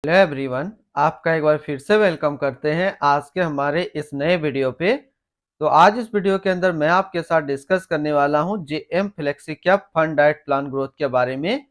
Hello everyone, आपका एक बार फिर से वेलकम करते हैं आज के हमारे इस नए वीडियो पे। तो आज इस वीडियो के अंदर मैं आपके साथ डिस्कस करने वाला हूं JM flexi cap fund diet plan growth के बारे में।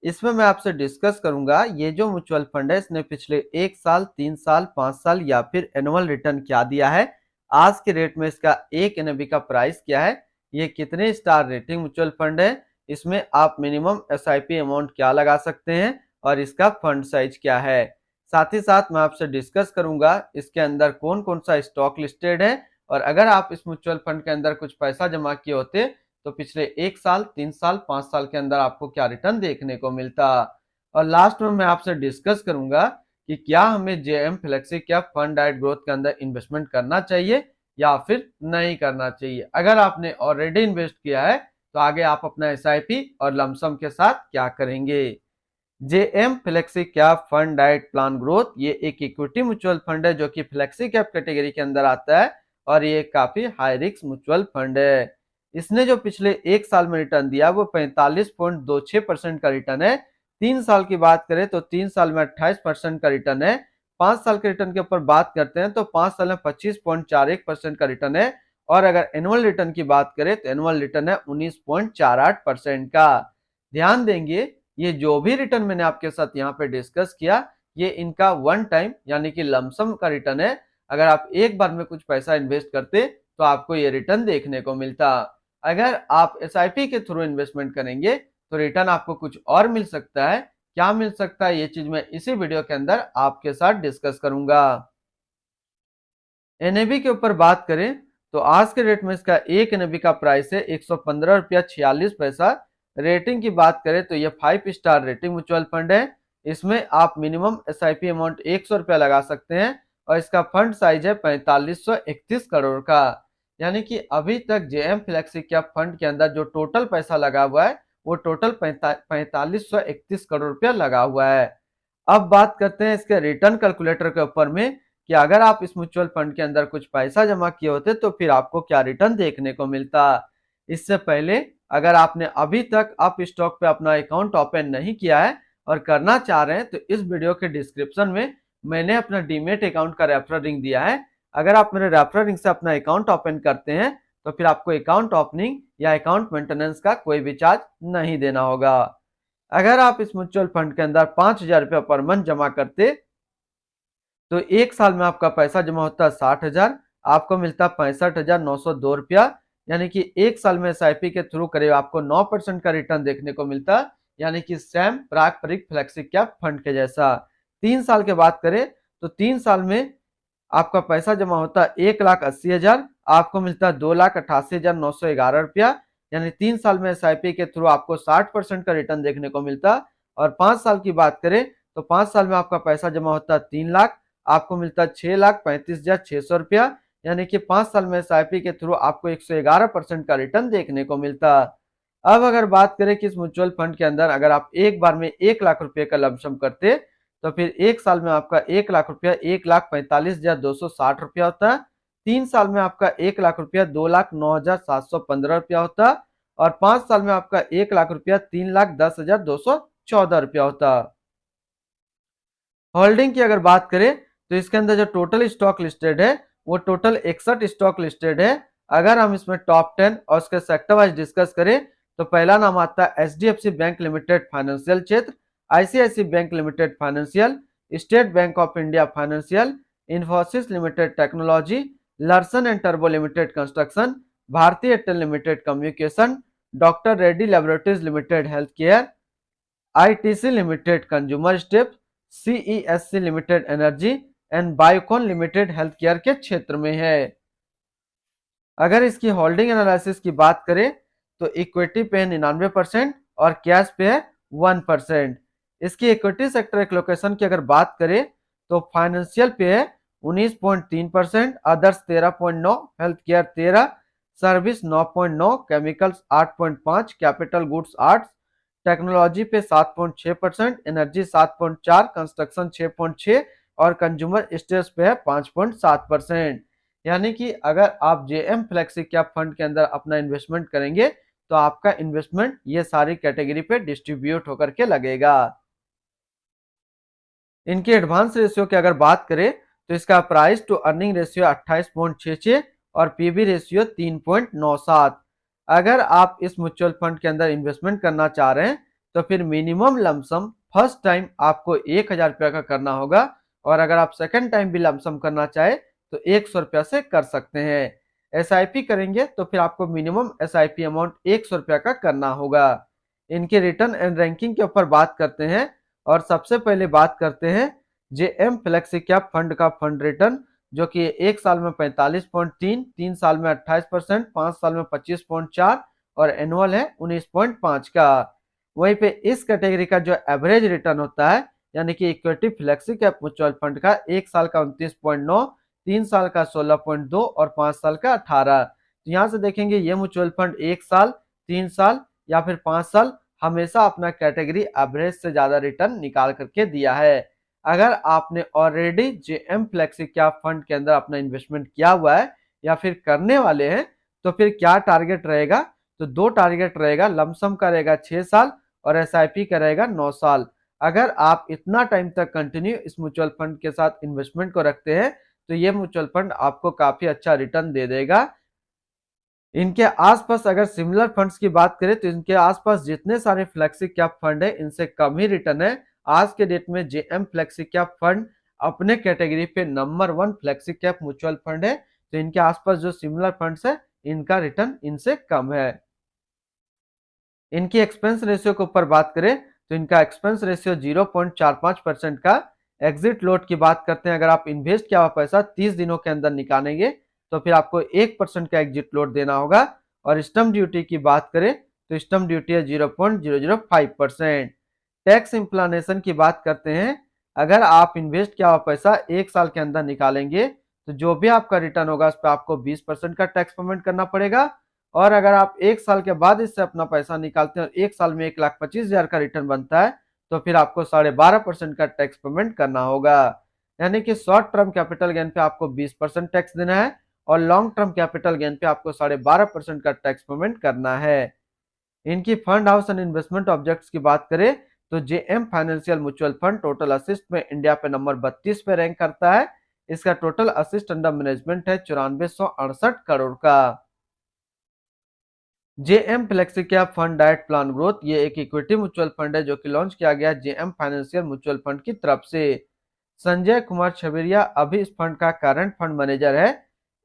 इसमें मैं आपसे डिस्कस करूंगा ये जो म्यूचुअल फंड है इसने पिछले 1 साल, 3 साल, 5 साल या फिर एनुअल रिटर्न क्या दिया है, आज के रेट में इसका एक एनएबी का प्राइस क्या है, ये कितने स्टार रेटिंग म्यूचुअल फंड है, इसमें आप मिनिमम एसआईपी अमाउंट क्या लगा सकते हैं और इसका फंड साइज क्या है। साथ ही साथ मैं आपसे डिस्कस करूंगा इसके अंदर कौन कौन सा स्टॉक लिस्टेड है और अगर आप इस म्यूचुअल फंड के अंदर कुछ पैसा जमा किए होते तो पिछले 1 साल, 3 साल, 5 साल के अंदर आपको क्या रिटर्न देखने को मिलता। और लास्ट में मैं आपसे डिस्कस करूंगा कि क्या हमें JM flexi cap fund diet growth के अंदर इन्वेस्टमेंट करना चाहिए या फिर नहीं करना चाहिए। अगर आपने ऑलरेडी इन्वेस्ट किया है तो आगे आप अपना एसआईपी और लमसम के साथ क्या करेंगे। JM flexi cap fund diet plan growth ये एक इक्विटी म्यूचुअल फंड है जो कि फ्लेक्सी कैप कैटेगरी के अंदर आता है और ये काफी हाई रिस्क म्यूचुअल फंड है। इसने जो पिछले 1 साल में रिटर्न दिया वो 45.26% का रिटर्न है। 3 साल की बात करें तो 3 साल में 28% का रिटर्न है। 5 साल के रिटर्न के ऊपर बात करते हैं तो 5 साल में 25.41% का रिटर्न है। और अगर एनुअल रिटर्न की बात करें तो एनुअल रिटर्न है 19.48% का। ध्यान देंगे ये जो भी रिटर्न मैंने आपके साथ यहाँ पे डिस्कस किया ये इनका वन टाइम यानी कि लमसम का रिटर्न है। अगर आप एक बार में कुछ पैसा इन्वेस्ट करते तो आपको ये रिटर्न देखने को मिलता। अगर आप एसआईपी के थ्रू इन्वेस्टमेंट करेंगे तो रिटर्न आपको कुछ और मिल सकता है। क्या मिल सकता है ये चीज मैं इसी वीडियो के अंदर आपके साथ डिस्कस करूंगा। एनएबी के ऊपर बात करें तो आज के रेट में इसका एक एनएबी का प्राइस है 115 रुपया 46 पैसा। रेटिंग की बात करें तो ये 5 स्टार रेटिंग म्यूचुअल फंड है। इसमें आप मिनिमम एसआईपी अमाउंट 100 रुपया लगा सकते हैं और इसका फंड साइज है 4531 करोड़ का। यानी कि अभी तक जेएम फ्लेक्सी कैप फंड के अंदर जो टोटल पैसा लगा हुआ है वो टोटल 4531 करोड़ रुपया लगा हुआ है। अब बात करते हैं इसके रिटर्न कैलकुलेटर के ऊपर में कि अगर आप इस म्यूचुअल फंड के अंदर कुछ पैसा जमा किए होते तो फिर आपको क्या रिटर्न देखने को मिलता। इससे पहले अगर आपने अभी तक अप स्टॉक पे अपना अकाउंट ओपन नहीं किया है और करना चाह रहे हैं तो इस वीडियो के डिस्क्रिप्शन में मैंने अपना डीमेट अकाउंट का रेफरल लिंक दिया है। अगर आप मेरे रेफरल लिंक से अपना अकाउंट ओपन करते हैं तो फिर आपको अकाउंट ओपनिंग या अकाउंट मेंटेनेंस का कोई भी चार्ज नहीं देना होगा। अगर आप इस म्यूचुअल फंड के अंदर 5,000 रुपया पर मंथ जमा करते तो 1 साल में आपका पैसा जमा होता 60,000, आपको मिलता 65,902 रुपया। यानी कि 1 साल में एसआईपी के थ्रू करीब आपको 9% का रिटर्न देखने को मिलता। यानी कि सेम पारंपरिक फ्लेक्सी कैप फंड के जैसा। 3 साल के बात करें तो 3 साल में आपका पैसा जमा होता 1,80,000, आपको मिलता 2,88,911 रुपया। यानी 3 साल में एसआईपी के थ्रू आपको 60% का रिटर्न देखने को मिलता। और 5 साल की बात करें तो 5 साल में आपका पैसा जमा होता 3 लाख, आपको मिलता 6,35,600 रुपया। यानी कि 5 साल में एसआईपी के थ्रू आपको 111% का रिटर्न देखने को मिलता। अब अगर बात करें कि इस म्यूचुअल फंड के अंदर अगर आप एक बार में 1 लाख रुपए का लमसम करते तो फिर 1 साल में आपका 1 लाख रुपया 1,45,260 रुपया होता है। 3 साल में आपका 1 लाख रुपया 2,09,715 रुपया होता। और 5 साल में आपका 1 लाख रुपया 3,10,214 रुपया होता। होल्डिंग की अगर बात करें तो इसके अंदर जो टोटल स्टॉक लिस्टेड है वो टोटल 61 स्टॉक लिस्टेड है। अगर हम इसमें टॉप 10 और उसके सेक्टर वाइज डिस्कस करें तो पहला नाम आता है एचडीएफसी बैंक लिमिटेड फाइनेंशियल क्षेत्र, ICICI bank limited financial, State Bank of India financial, Infosys limited technology, Larsen and टर्बो limited construction, Bharti Airtel limited communication, doctor Reddy laboratories limited health care, ITC limited consumer step, CESC limited energy and Biocon limited health care के क्षेत्र में है। अगर इसकी holding analysis की बात करें तो इक्विटी पे 99% और कैश पे है 1%। इसकी इक्विटी सेक्टर एलोकेशन की अगर बात करें तो फाइनेंशियल पे है 19.3%, others 13.9, health care 13, service 9.9, chemicals 8.5, capital goods 8, technology पे 7.6%, एनर्जी 7.4, कंस्ट्रक्शन 6.6 और कंज्यूमर स्टेट्स पे है 5.7%। यानी कि अगर आप जेएम फ्लेक्सी कैप फंड के अंदर अपना इन्वेस्टमेंट करेंगे तो आपका इन्वेस्टमेंट ये सारी कैटेगरी पे डिस्ट्रीब्यूट होकर के लगेगा। इनकी एडवांस रेशियो की अगर बात करें तो इसका प्राइस टू अर्निंग रेशियो 28.66 और पीबी रेशियो 3.97। अगर आप इस म्यूचुअल फंड के अंदर इन्वेस्टमेंट करना चाह रहे हैं तो फिर मिनिमम लमसम फर्स्ट टाइम आपको 1000 रुपया का करना होगा, और अगर आप सेकंड टाइम भी लमसम करना चाहे तो 100 रुपया से कर सकते हैं। एसआईपी करेंगे तो फिर आपको मिनिमम एसआईपी अमाउंट 100 रुपया का करना होगा। इनके रिटर्न एंड रैंकिंग के ऊपर बात करते हैं, और सबसे पहले बात करते हैं जेएम फ्लेक्सी कैप फंड का फंड रिटर्न, जो कि 1 साल में 45.3, 3 साल में 28%, 5 साल में 25.4 और एनुअल है 19.5 का। वहीं पे इस कैटेगरी का जो एवरेज रिटर्न होता है, यानी कि equity flexi cap mutual fund का 1 साल का 29.9, 3 साल का 16.2 और 5 साल का 18। तो यहाँ से देखेंगे ये म्यूचुअल फंड 1 साल, 3 साल या फिर 5 साल हमेशा अपना कैटेगरी एवरेज से ज्यादा रिटर्न निकाल करके दिया है। अगर आपने already JM flexi cap fund के अंदर अपना इन्वेस्टमेंट किया हुआ है या फिर करने वाले हैं, तो फिर क्या टारगेट रहेगा? तो 2 टारगेट रहेगा, लमसम का रहेगा 6 साल और एसआईपी का रहेगा 9 साल। अगर आप इतना टाइम तक कंटिन्यू इस म्यूचुअल फंड के साथ इन्वेस्टमेंट को रखते हैं तो ये म्यूचुअल फंड आपको काफी अच्छा रिटर्न दे देगा। इनके आसपास अगर सिमिलर फंड्स की बात करें तो इनके आसपास जितने सारे फ्लेक्सी कैप फंड है इनसे कम ही रिटर्न है। आज के डेट में जेएम फ्लेक्सी कैप फंड अपने कैटेगरी पे number 1 flexi cap mutual fund है। तो इनके आसपास जो सिमिलर फंड्स है इनका रिटर्न इनसे कम है। इनकी एक्सपेंस रेशियो के ऊपर बात करें तो इनका एक्सपेंस रेशियो 0.45% का। एग्जिट लोड की बात करते हैं, अगर आप इन्वेस्ट किया हुआ पैसा 30 दिनों के अंदर निकालेंगे तो फिर आपको 1% का एग्जिट लोड देना होगा। और स्टम्प ड्यूटी की बात करें तो स्टम्प ड्यूटी है 0.005%। टैक्स इम्प्लानेशन की बात करते हैं, अगर आप इन्वेस्ट किया हुआ पैसा 1 साल के अंदर निकालेंगे तो जो भी आपका रिटर्न होगा उस पर आपको 20% का टैक्स पेमेंट करना पड़ेगा। और अगर आप 1 साल के बाद इससे अपना पैसा निकालते हैं और 1 साल में 1,25,000 का रिटर्न बनता है तो फिर आपको 12.5% का टैक्स पेमेंट करना होगा। यानी कि शॉर्ट टर्म कैपिटल गेन पे आपको 20% टैक्स देना है और लॉन्ग टर्म कैपिटल गेन पे आपको 12.5% का टैक्स पेमेंट करना है। इनकी fund house and investment objects की बात करें तो JM financial mutual fund total assist में इंडिया पे नंबर 32 पे रैंक करता है। इसका टोटल असिस्ट अंडर मैनेजमेंट है 9468 करोड़ का। JM flexi cap fund direct plan growth ये एक इक्विटी म्यूचुअल फंड है जो कि लॉन्च किया गया जेएम फाइनेंशियल म्यूचुअल फंड की तरफ से। संजय कुमार छबेरिया अभी इस फंड का करंट फंड मैनेजर है।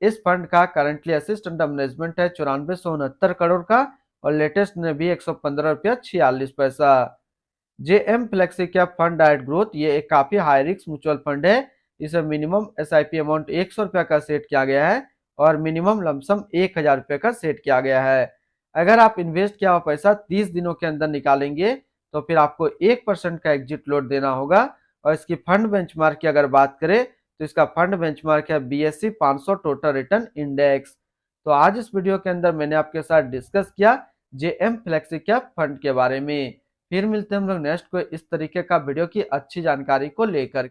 इस फंड का करंटली असिस्ट अंडर मैनेजमेंट है 9469 करोड़ का और लेटेस्ट में भी 115 रुपया 46 पैसा। JM flexi cap fund direct growth ये एक काफी हाई रिस्क म्यूचुअल फंड है। इसे मिनिमम एसआईपी अमाउंट 100 रुपया का सेट किया गया है और मिनिमम लमसम 1000 रुपये का सेट किया गया है। अगर आप इन्वेस्ट किया हुआ पैसा 30 दिनों के अंदर निकालेंगे तो फिर आपको 1% का एग्जिट लोड देना होगा। और इसकी फंड बेंचमार्क की अगर बात करें तो इसका फंड बेंचमार्क है बीएसई 500 टोटल रिटर्न इंडेक्स। तो आज इस वीडियो के अंदर मैंने आपके साथ डिस्कस किया जेएम फ्लेक्सी कैप फंड के बारे में। फिर मिलते हैं हम लोग नेक्स्ट को इस तरीके का वीडियो की अच्छी जानकारी को लेकर।